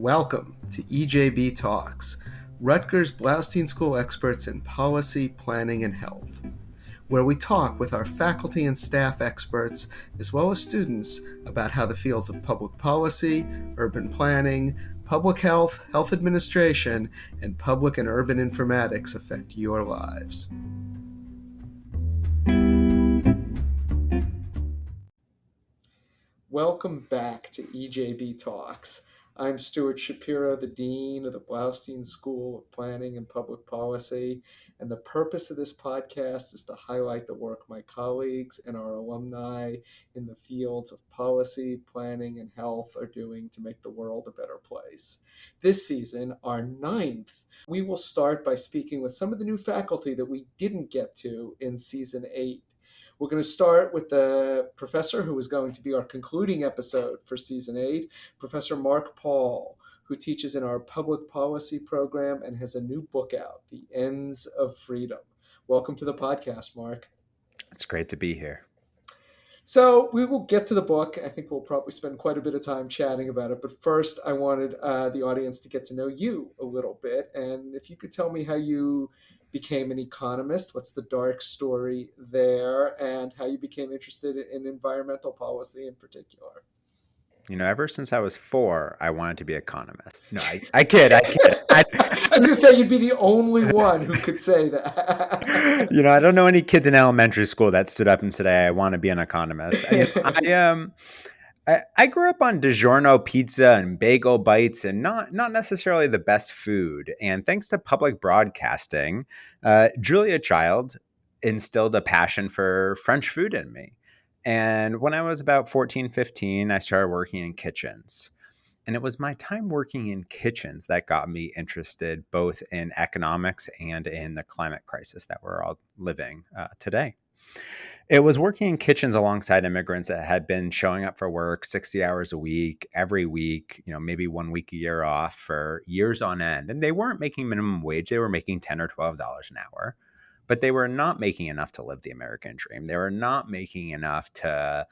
Welcome to EJB Talks, Rutgers Blaustein School experts in policy, planning, and health, where we talk with our faculty and staff experts, as well as students, about how the fields of public policy, urban planning, public health, health administration, and public and urban informatics affect your lives. Welcome back to EJB Talks. I'm Stuart Shapiro, the Dean of the Blaustein School of Planning and Public Policy, and the purpose of this podcast is to highlight the work my colleagues and our alumni in the fields of policy, planning, and health are doing to make the world a better place. This season, our ninth, we will start by speaking with some of the new faculty that we didn't get to in Season 8. We're going to start with the professor who is going to be our concluding episode for Season 8, Professor Mark Paul, who teaches in our public policy program and has a new book out, The Ends of Freedom. Welcome to the podcast, Mark. It's great to be here. So we will get to the book. I think we'll probably spend quite a bit of time chatting about it. But first, I wanted the audience to get to know you a little bit. And if you could tell me how you became an economist, what's the dark story there, and how you became interested in environmental policy in particular. You know, ever since I was 4, I wanted to be an economist. No, I kid. I was going to say you'd be the only one who could say that. You know, I don't know any kids in elementary school that stood up and said, I want to be an economist. I grew up on DiGiorno pizza and bagel bites and not necessarily the best food. And thanks to public broadcasting, Julia Child instilled a passion for French food in me. And when I was about 14, 15, I started working in kitchens. And it was my time working in kitchens that got me interested both in economics and in the climate crisis that we're all living today. It was working in kitchens alongside immigrants that had been showing up for work 60 hours a week, every week, maybe 1 week a year off for years on end. And they weren't making minimum wage. They were making $10 or $12 an hour. But they were not making enough to live the American dream. They were not making enough to,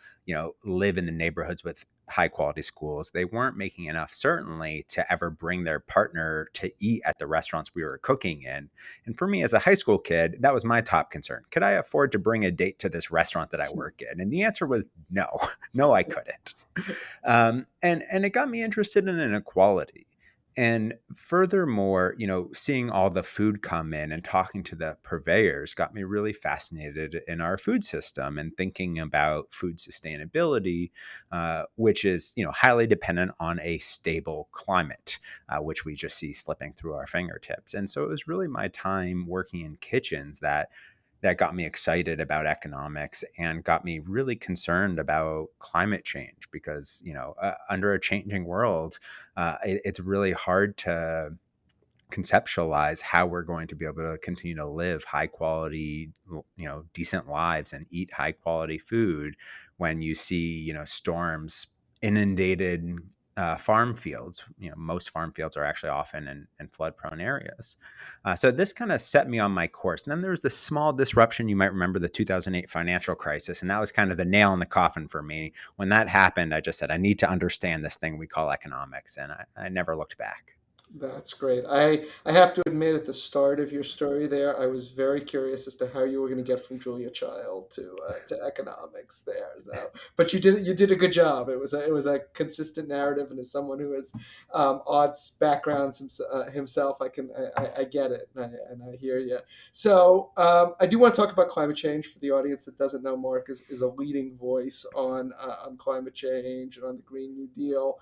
live in the neighborhoods with high quality schools. They weren't making enough, certainly, to ever bring their partner to eat at the restaurants we were cooking in. And for me as a high school kid, that was my top concern. Could I afford to bring a date to this restaurant that I work in? And the answer was no. No, I couldn't. And it got me interested in inequality. And furthermore, seeing all the food come in and talking to the purveyors got me really fascinated in our food system and thinking about food sustainability, which is, highly dependent on a stable climate, which we just see slipping through our fingertips. And so it was really my time working in kitchens that got me excited about economics and got me really concerned about climate change because, under a changing world, it's really hard to conceptualize how we're going to be able to continue to live high quality, decent lives and eat high quality food when you see, storms, inundated farm fields. Most farm fields are actually often in flood prone areas. So this kind of set me on my course. And then there was this small disruption. You might remember the 2008 financial crisis. And that was kind of the nail in the coffin for me. When that happened, I just said, I need to understand this thing we call economics. And I never looked back. That's great. I have to admit, at the start of your story there, I was very curious as to how you were going to get from Julia Child to economics there. So, but you did a good job. It was a consistent narrative, and as someone who has odd backgrounds himself, I get it, and I hear you. So I do want to talk about climate change for the audience that doesn't know. Mark is a leading voice on climate change and on the Green New Deal.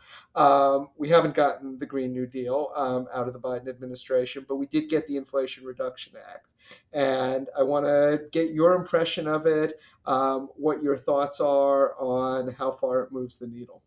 We haven't gotten the Green New Deal out of the Biden administration, but we did get the Inflation Reduction Act. And I want to get your impression of it, what your thoughts are on how far it moves the needle.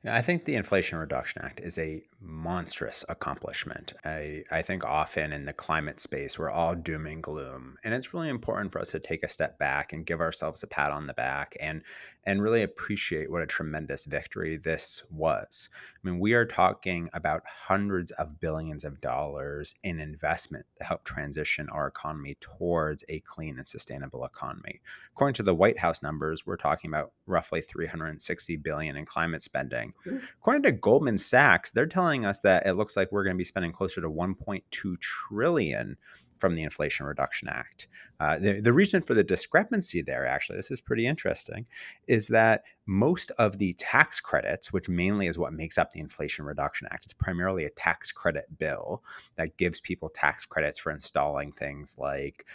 I think the Inflation Reduction Act is a monstrous accomplishment. I think often in the climate space, we're all doom and gloom. And it's really important for us to take a step back and give ourselves a pat on the back and and really appreciate what a tremendous victory this was. I mean, we are talking about hundreds of billions of dollars in investment to help transition our economy towards a clean and sustainable economy. According to the White House numbers, we're talking about roughly 360 billion in climate spending. According to Goldman Sachs, they're telling us that it looks like we're going to be spending closer to 1.2 trillion from the Inflation Reduction Act. The reason for the discrepancy there, actually, this is pretty interesting, is that most of the tax credits, which mainly is what makes up the Inflation Reduction Act, it's primarily a tax credit bill that gives people tax credits for installing things like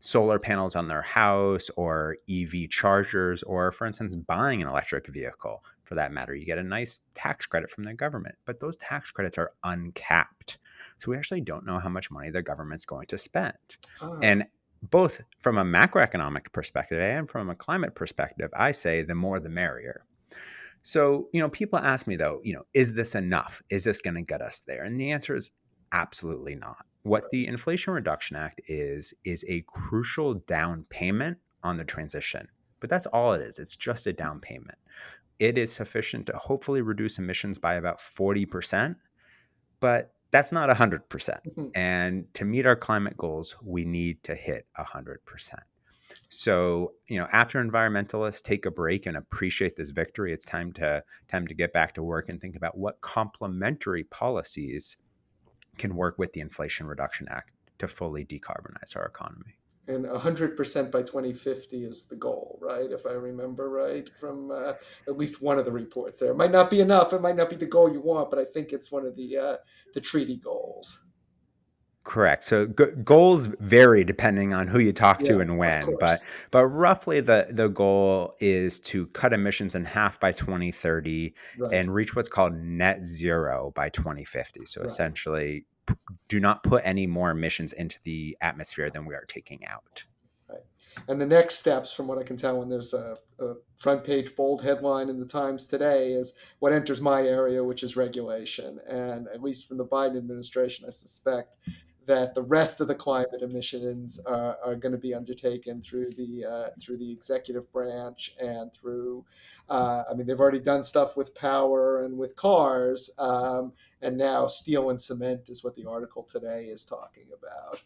solar panels on their house or EV chargers, or, for instance, buying an electric vehicle for that matter. You get a nice tax credit from the government, but those tax credits are uncapped. So we actually don't know how much money the government's going to spend. Ah, And both from a macroeconomic perspective and from a climate perspective, I say the more the merrier. So, people ask me though, is this enough? Is this going to get us there? And the answer is absolutely not. What the Inflation Reduction Act is a crucial down payment on the transition. But that's all it is. It's just a down payment. It is sufficient to hopefully reduce emissions by about 40%, but that's not 100%. mhm. And to meet our climate goals, we need to hit 100%. So, after environmentalists take a break and appreciate this victory, it's time to get back to work and think about what complementary policies can work with the Inflation Reduction Act to fully decarbonize our economy. And 100% by 2050 is the goal, right? If I remember right from at least one of the reports there. It might not be enough. It might not be the goal you want, but I think it's one of the treaty goals. Correct. So goals vary depending on who you talk Yeah, to and of when, but course. roughly the goal is to cut emissions in half by 2030 Right, and reach what's called net zero by 2050. So right, essentially, do not put any more emissions into the atmosphere than we are taking out. right. And the next steps, from what I can tell, when there's a front page bold headline in the Times today, is what enters my area, which is regulation. And at least from the Biden administration, I suspect that the rest of the climate emissions are going to be undertaken through the executive branch and through. I mean, they've already done stuff with power and with cars, and now steel and cement is what the article today is talking about.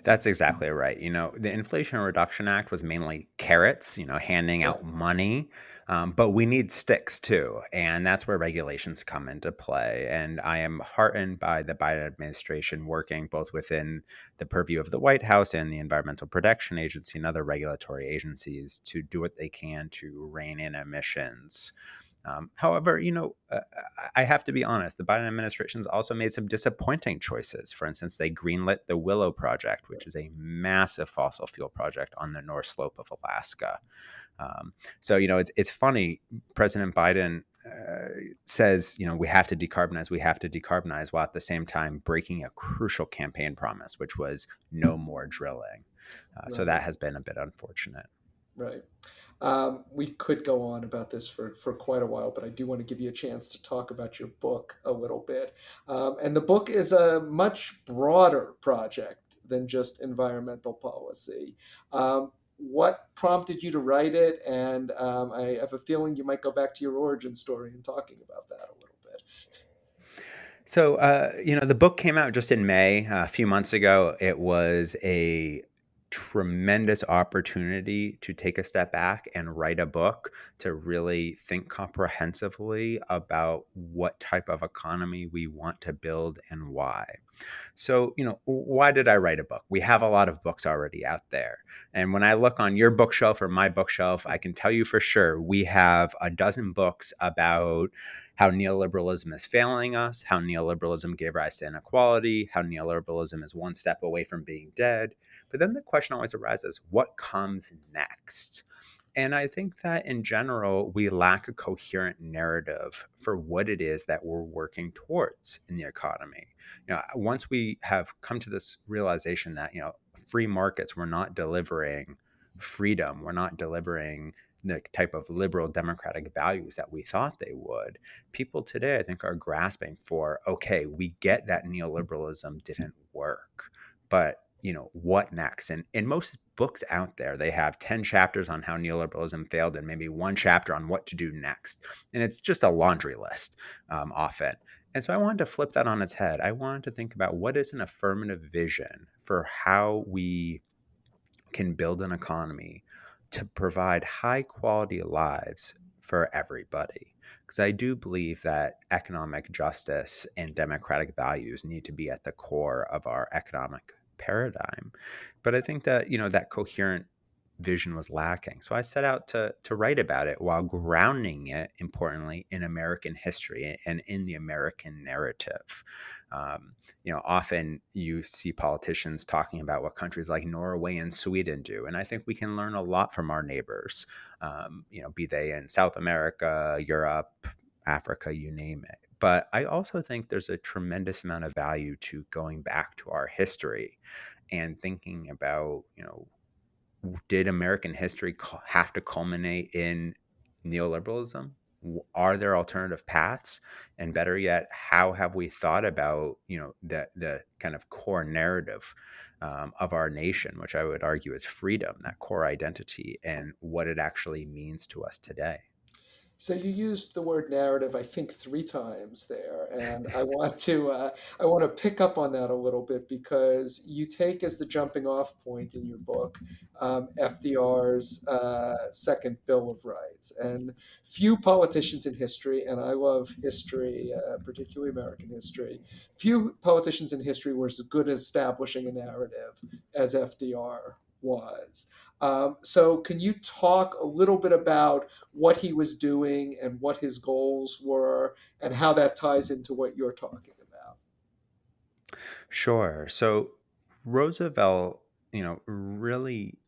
That's exactly right. The Inflation Reduction Act was mainly carrots, handing Right. out money, but we need sticks too. And that's where regulations come into play. And I am heartened by the Biden administration working both within the purview of the White House and the Environmental Protection Agency and other regulatory agencies to do what they can to rein in emissions. However, I have to be honest, the Biden administration's also made some disappointing choices. For instance, they greenlit the Willow Project, which is a massive fossil fuel project on the North Slope of Alaska. So, it's funny. President Biden says, we have to decarbonize, while at the same time breaking a crucial campaign promise, which was no more drilling. So Right. that has been a bit unfortunate. Right. We could go on about this for quite a while, but I do want to give you a chance to talk about your book a little bit. And the book is a much broader project than just environmental policy. What prompted you to write it? And I have a feeling you might go back to your origin story and talking about that a little bit. So, the book came out just in May, a few months ago. It was a tremendous opportunity to take a step back and write a book to really think comprehensively about what type of economy we want to build and why. So, why did I write a book? We have a lot of books already out there. And when I look on your bookshelf or my bookshelf, I can tell you for sure we have a dozen books about how neoliberalism is failing us, how neoliberalism gave rise to inequality, how neoliberalism is one step away from being dead. But then the question always arises, what comes next? And I think that in general, we lack a coherent narrative for what it is that we're working towards in the economy. Once we have come to this realization that, free markets were not delivering freedom, we're not delivering the type of liberal democratic values that we thought they would, people today, I think, are grasping for, okay, we get that neoliberalism didn't work, but what next? And in most books out there, they have 10 chapters on how neoliberalism failed and maybe one chapter on what to do next. And it's just a laundry list often. And so I wanted to flip that on its head. I wanted to think about what is an affirmative vision for how we can build an economy to provide high quality lives for everybody. Because I do believe that economic justice and democratic values need to be at the core of our economic paradigm. But I think that, that coherent vision was lacking. So I set out to write about it while grounding it, importantly, in American history and in the American narrative. Often you see politicians talking about what countries like Norway and Sweden do, and I think we can learn a lot from our neighbors. Be they in South America, Europe, Africa, you name it. But I also think there's a tremendous amount of value to going back to our history and thinking about, did American history have to culminate in neoliberalism? Are there alternative paths? And better yet, how have we thought about the kind of core narrative of our nation, which I would argue is freedom, that core identity, and what it actually means to us today? So you used the word narrative, I think, three times there, and I want to pick up on that a little bit because you take as the jumping off point in your book FDR's second Bill of Rights, and few politicians in history, and I love history, particularly American history. Few politicians in history were as good at establishing a narrative as FDR was. So, can you talk a little bit about what he was doing and what his goals were and how that ties into what you're talking about? Sure. So Roosevelt, really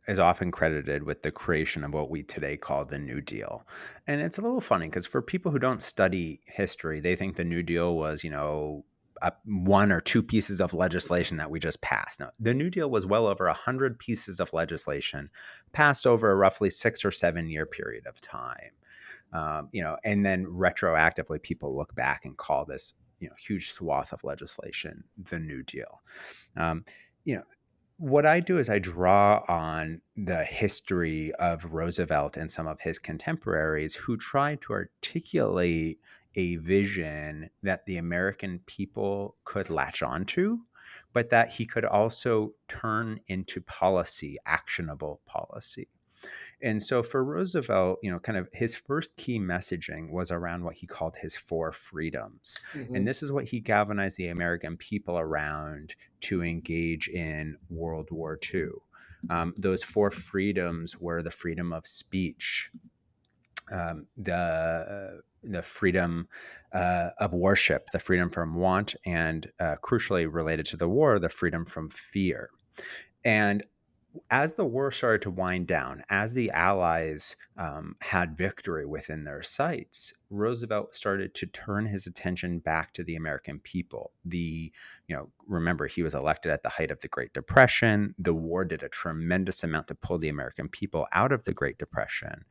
is often credited with the creation of what we today call the New Deal. And it's a little funny because for people who don't study history, they think the New Deal was, one or two pieces of legislation that we just passed. Now, the New Deal was well over 100 pieces of legislation passed over a roughly 6 or 7 year period of time. And then retroactively, people look back and call this, huge swath of legislation the New Deal. Um, you know, what I do is I draw on the history of Roosevelt and some of his contemporaries who tried to articulate a vision that the American people could latch onto, but that he could also turn into policy, actionable policy. And so for Roosevelt, kind of his first key messaging was around what he called his four freedoms. And Hmm. this is what he galvanized the American people around to engage in World War II. Those four freedoms were the freedom of speech, the freedom of worship, the freedom from want, and crucially related to the war, the freedom from fear. And as the war started to wind down, as the Allies had victory within their sights, Roosevelt started to turn his attention back to the American people. Remember, he was elected at the height of the Great Depression. The war did a tremendous amount to pull the American people out of the Great Depression.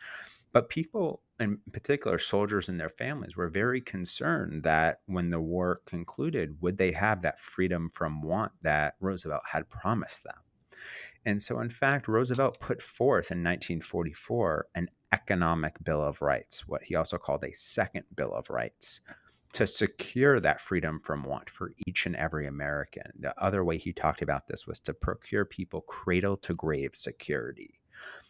But people, in particular soldiers and their families, were very concerned that when the war concluded, would they have that freedom from want that Roosevelt had promised them? And so, in fact, Roosevelt put forth in 1944 an economic Bill of Rights, what he also called a second Bill of Rights, to secure that freedom from want for each and every American. The other way he talked about this was to procure people cradle to grave security,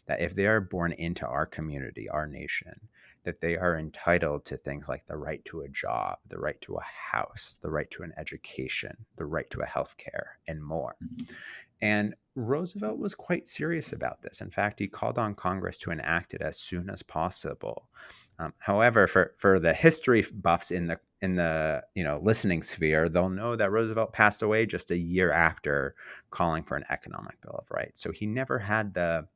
that if they are born into our community, our nation, that they are entitled to things like the right to a job, the right to a house, the right to an education, the right to a health care, and more. And Roosevelt was quite serious about this. In fact, he called on Congress to enact it as soon as possible. However, for the history buffs in the listening sphere, they'll know that Roosevelt passed away just a year after calling for an economic Bill of Rights. So he never had the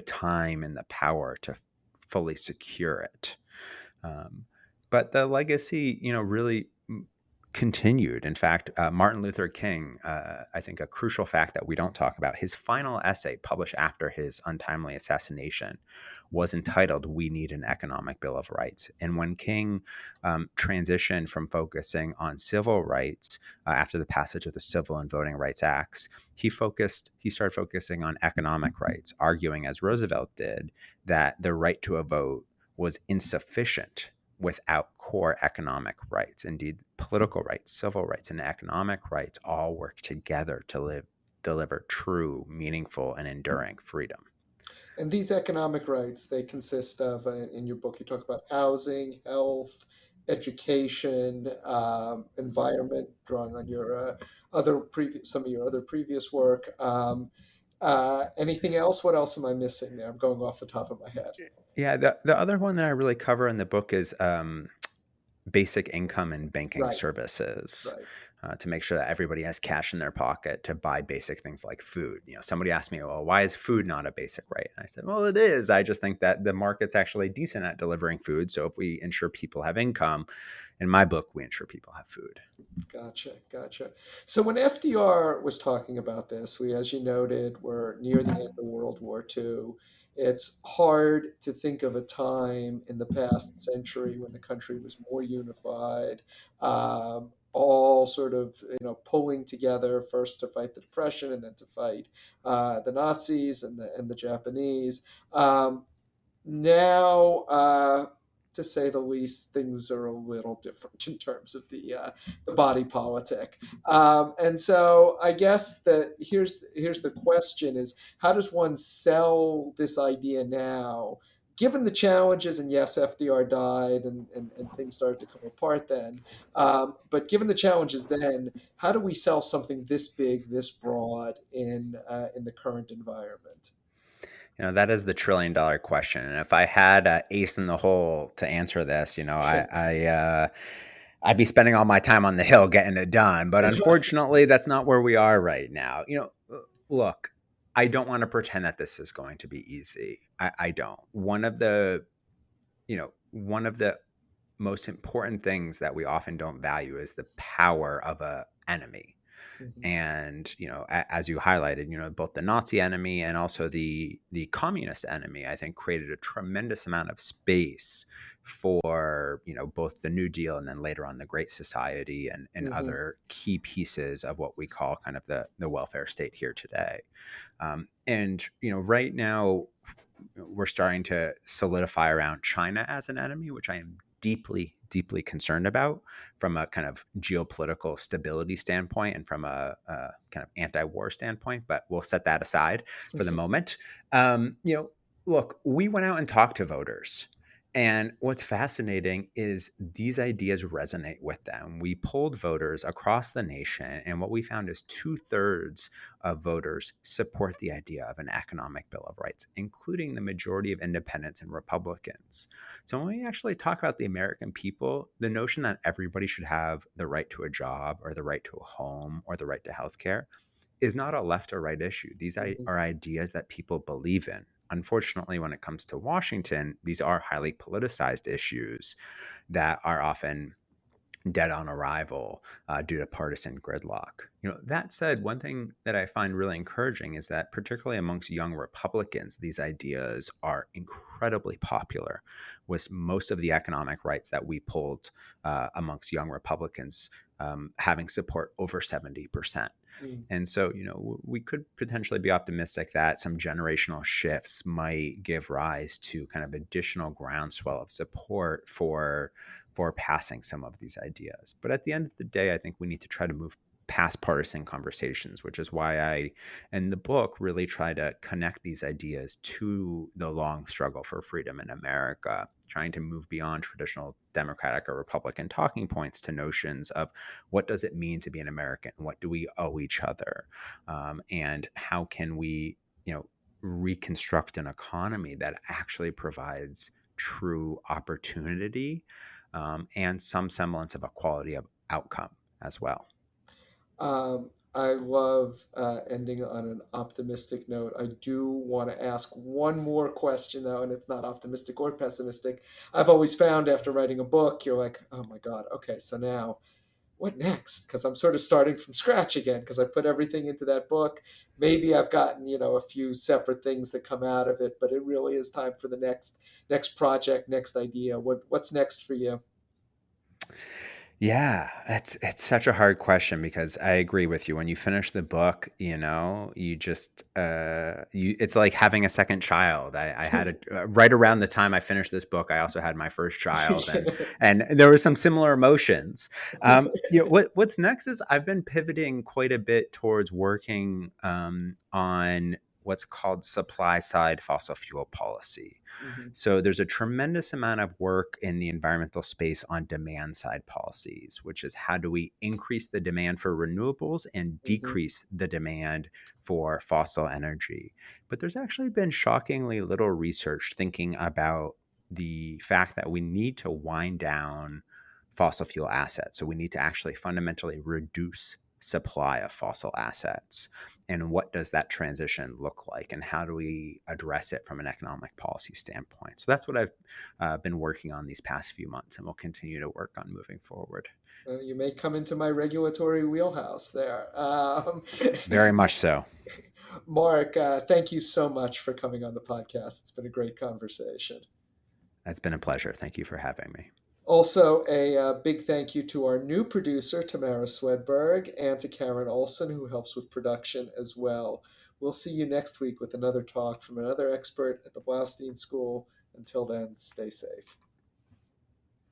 time and the power to fully secure it. Um, but the legacy, really continued. In fact, Martin Luther King, I think a crucial fact that we don't talk about, his final essay published after his untimely assassination was entitled "We Need an Economic Bill of Rights." And when King transitioned from focusing on civil rights after the passage of the Civil and Voting Rights Acts, he started focusing on economic rights, arguing, as Roosevelt did, that the right to a vote was insufficient without core economic rights. Indeed, political rights, civil rights, and economic rights all work together to deliver true, meaningful, and enduring freedom. And these economic rights, they consist of, in your book, you talk about housing, health, education, environment, drawing on your some of your other previous work. Anything else? What else am I missing there? I'm going off the top of my head. Yeah, the other one that I really cover in the book is basic income and banking Right, services, right. to make sure that everybody has cash in their pocket to buy basic things like food. Somebody asked me, well, why is food not a basic right? And I said, well, it is. I just think that the market's actually decent at delivering food. So if we ensure people have income, in my book, we ensure people have food. Gotcha, gotcha. So when FDR was talking about this, we, as you noted, were near the end of World War II. It's hard to think of a time in the past century when the country was more unified, all sort of, pulling together first to fight the Depression and then to fight the Nazis and the Japanese. Now, to say the least, things are a little different in terms of the body politic. And so, I guess that here's the question: is how does one sell this idea now? Given the challenges, and yes, FDR died and things started to come apart then. But given the challenges then, how do we sell something this big, this broad in the current environment? That is the $1 trillion question. And if I had an ace in the hole to answer this, I'd be spending all my time on the Hill getting it done. But unfortunately, that's not where we are right now. Look, I don't want to pretend that this is going to be easy. I don't. One of the most important things that we often don't value is the power of a enemy. Mhm. And as you highlighted, both the Nazi enemy and also the communist enemy, I think, created a tremendous amount of space for both the New Deal and then later on the Great Society and Mhm. other key pieces of what we call kind of the welfare state here today. And right now we're starting to solidify around China as an enemy, which I am deeply, deeply concerned about from a kind of geopolitical stability standpoint and from a kind of anti-war standpoint. But we'll set that aside for the moment. Um, you know, Look, we went out and talked to voters. And what's fascinating is these ideas resonate with them. We polled voters across the nation, and what we found is 2/3 of voters support the idea of an economic Bill of Rights, including the majority of independents and Republicans. So when we actually talk about the American people, the notion that everybody should have the right to a job or the right to a home or the right to healthcare is not a left or right issue. These Mhm. are ideas that people believe in. Unfortunately, when it comes to Washington, these are highly politicized issues that are often dead on arrival due to partisan gridlock. That said, one thing that I find really encouraging is that, particularly amongst young Republicans, these ideas are incredibly popular, with most of the economic rights that we pulled amongst young Republicans having support over 70%. Mm. And so, we could potentially be optimistic that some generational shifts might give rise to kind of additional groundswell of support for passing some of these ideas. But at the end of the day, I think we need to try to move past partisan conversations, which is why I, in the book, really try to connect these ideas to the long struggle for freedom in America, trying to move beyond traditional Democratic or Republican talking points to notions of what does it mean to be an American? What do we owe each other? And how can we, reconstruct an economy that actually provides true opportunity and some semblance of a quality of outcome as well. I love ending on an optimistic note. I do want to ask one more question, though, and it's not optimistic or pessimistic. I've always found after writing a book, you're like, oh my God, okay, so now what next? Because I'm sort of starting from scratch again because I put everything into that book. Maybe I've gotten, a few separate things that come out of it, but it really is time for the next project, next idea. What's next for you? Yeah, it's such a hard question because I agree with you. When you finish the book, you just you it's like having a second child. I had it right around the time I finished this book. I also had my first child, and there were some similar emotions. What's next is I've been pivoting quite a bit towards working on what's called supply side fossil fuel policy. Mhm, So there's a tremendous amount of work in the environmental space on demand side policies, which is how do we increase the demand for renewables and mhm, decrease the demand for fossil energy. But there's actually been shockingly little research thinking about the fact that we need to wind down fossil fuel assets. So we need to actually fundamentally reduce supply of fossil assets. And what does that transition look like? And how do we address it from an economic policy standpoint? So that's what I've been working on these past few months and will continue to work on moving forward. You may come into my regulatory wheelhouse there. Very much so. Mark, thank you so much for coming on the podcast. It's been a great conversation. It's been a pleasure. Thank you for having me. Also, a big thank you to our new producer, Tamara Swedberg, and to Karen Olson, who helps with production as well. We'll see you next week with another talk from another expert at the Blaustein School. Until then, stay safe.